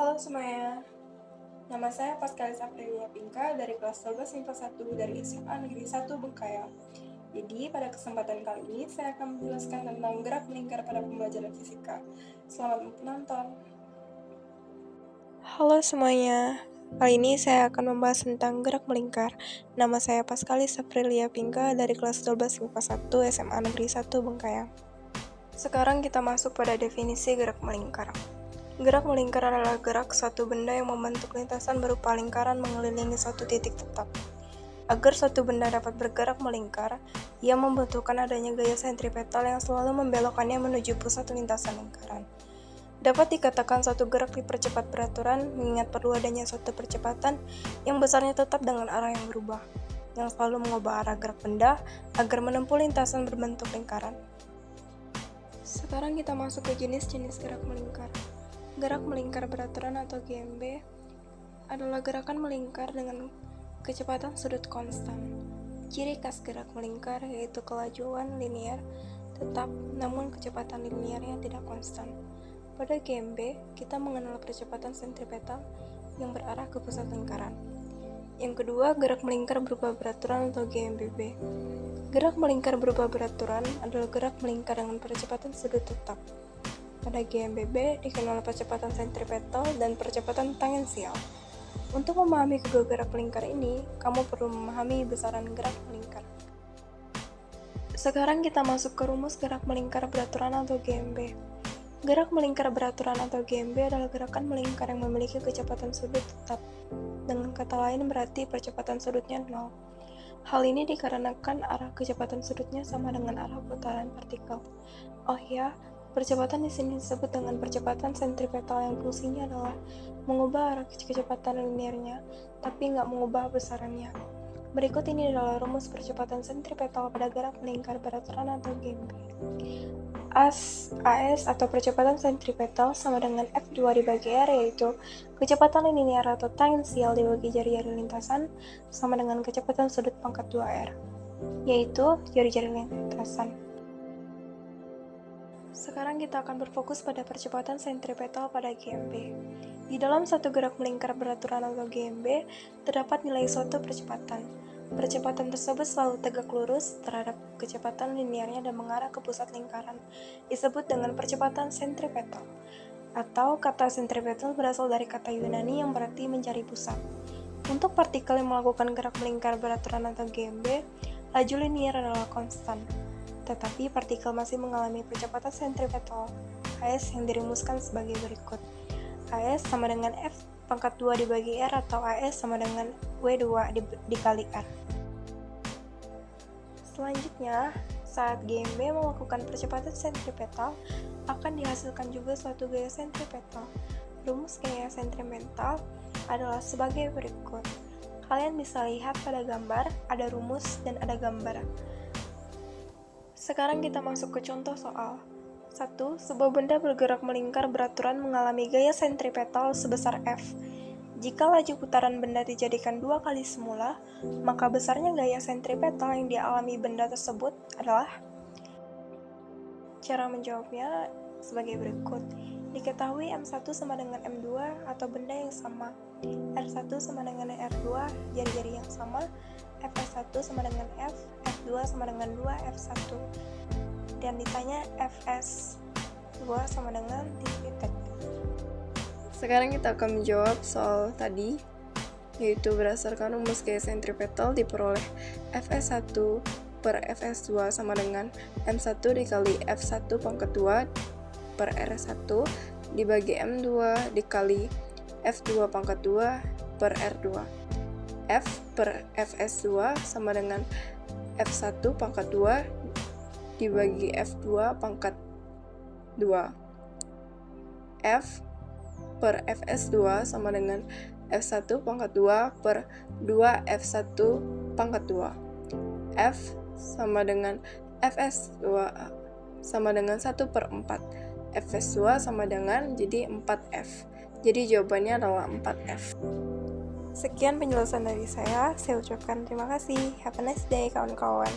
Halo semuanya, nama saya Pascalis Aprilia Pinka dari kelas 12 MIPA 1 dari SMA Negeri 1 Bengkayang. Jadi, pada kesempatan kali ini saya akan menjelaskan tentang gerak melingkar pada pembelajaran fisika. Selamat menonton. Halo semuanya, kali ini saya akan membahas tentang gerak melingkar. Nama saya Pascalis Aprilia Pinka dari kelas 12 MIPA 1 SMA Negeri 1 Bengkayang. Sekarang kita masuk pada definisi gerak melingkar. Gerak melingkar adalah gerak suatu benda yang membentuk lintasan berupa lingkaran mengelilingi suatu titik tetap. Agar suatu benda dapat bergerak melingkar, ia membutuhkan adanya gaya sentripetal yang selalu membelokkannya menuju pusat lintasan lingkaran. Dapat dikatakan suatu gerak dipercepat beraturan, mengingat perlu adanya suatu percepatan yang besarnya tetap dengan arah yang berubah, yang selalu mengubah arah gerak benda agar menempuh lintasan berbentuk lingkaran. Sekarang kita masuk ke jenis-jenis gerak melingkar. Gerak melingkar beraturan atau GMB adalah gerakan melingkar dengan kecepatan sudut konstan. Ciri khas gerak melingkar yaitu kelajuan linear tetap, namun kecepatan linearnya tidak konstan. Pada GMB, kita mengenal percepatan sentripetal yang berarah ke pusat lingkaran. Yang kedua, gerak melingkar berupa beraturan atau GMBB. Gerak melingkar berupa beraturan adalah gerak melingkar dengan percepatan sudut tetap. Pada GMBB dikenal percepatan sentripetal dan percepatan tangensial. Untuk memahami kedua gerak melingkar ini, kamu perlu memahami besaran gerak melingkar. Sekarang kita masuk ke rumus gerak melingkar beraturan atau GMB. Gerak melingkar beraturan atau GMB adalah gerakan melingkar yang memiliki kecepatan sudut tetap. Dengan kata lain berarti percepatan sudutnya 0. Hal ini dikarenakan arah kecepatan sudutnya sama dengan arah putaran partikel. Oh ya, percepatan di sini disebut dengan percepatan sentripetal yang fungsinya adalah mengubah arah kecepatan linearnya, tapi nggak mengubah besarannya. Berikut ini adalah rumus percepatan sentripetal pada gerak melingkar beraturan atau GMB. AS atau percepatan sentripetal sama dengan F2 dibagi R, yaitu kecepatan linear atau tangensial dibagi jari-jari lintasan sama dengan kecepatan sudut pangkat 2R, yaitu jari-jari lintasan. Sekarang kita akan berfokus pada percepatan sentripetal pada GMB. Di dalam satu gerak melingkar beraturan atau GMB, terdapat nilai suatu percepatan. Percepatan tersebut selalu tegak lurus terhadap kecepatan linearnya dan mengarah ke pusat lingkaran, disebut dengan percepatan sentripetal. Atau kata sentripetal berasal dari kata Yunani yang berarti mencari pusat. Untuk partikel yang melakukan gerak melingkar beraturan atau GMB, laju linear adalah konstan. Tetapi partikel masih mengalami percepatan sentripetal AS yang dirumuskan sebagai berikut. AS sama dengan F pangkat 2 dibagi R atau AS sama dengan W2 dikali R. Selanjutnya, saat GMB melakukan percepatan sentripetal, akan dihasilkan juga suatu gaya sentripetal. Rumus gaya sentripetal adalah sebagai berikut. Kalian bisa lihat pada gambar, ada rumus dan ada gambar. Sekarang kita masuk ke contoh soal. 1. Sebuah benda bergerak melingkar beraturan mengalami gaya sentripetal sebesar F. Jika laju putaran benda dijadikan 2 kali semula, maka besarnya gaya sentripetal yang dialami benda tersebut adalah. Cara menjawabnya sebagai berikut. Diketahui M1 sama dengan M2 atau benda yang sama. R1 sama dengan R2, jari-jari yang sama. Fs1 sama dengan F, F2 sama dengan 2 F1. Dan ditanya Fs2 sama dengan titik. Sekarang kita akan menjawab soal tadi, yaitu berdasarkan rumus gaya sentripetal diperoleh Fs1 per Fs2 sama dengan M1 dikali F1 pangkat 2 per R1 dibagi M2 dikali F2 pangkat 2 per R2. F per Fs2 sama dengan F1 pangkat 2 dibagi F2 pangkat 2. F per Fs2 sama dengan F1 pangkat 2 per 2 F1 pangkat 2. F sama dengan Fs2 sama dengan 1 per 4. Fs2 sama dengan jadi 4F. Jadi jawabannya adalah 4F. Sekian penjelasan dari saya ucapkan terima kasih. Have a nice day kawan-kawan.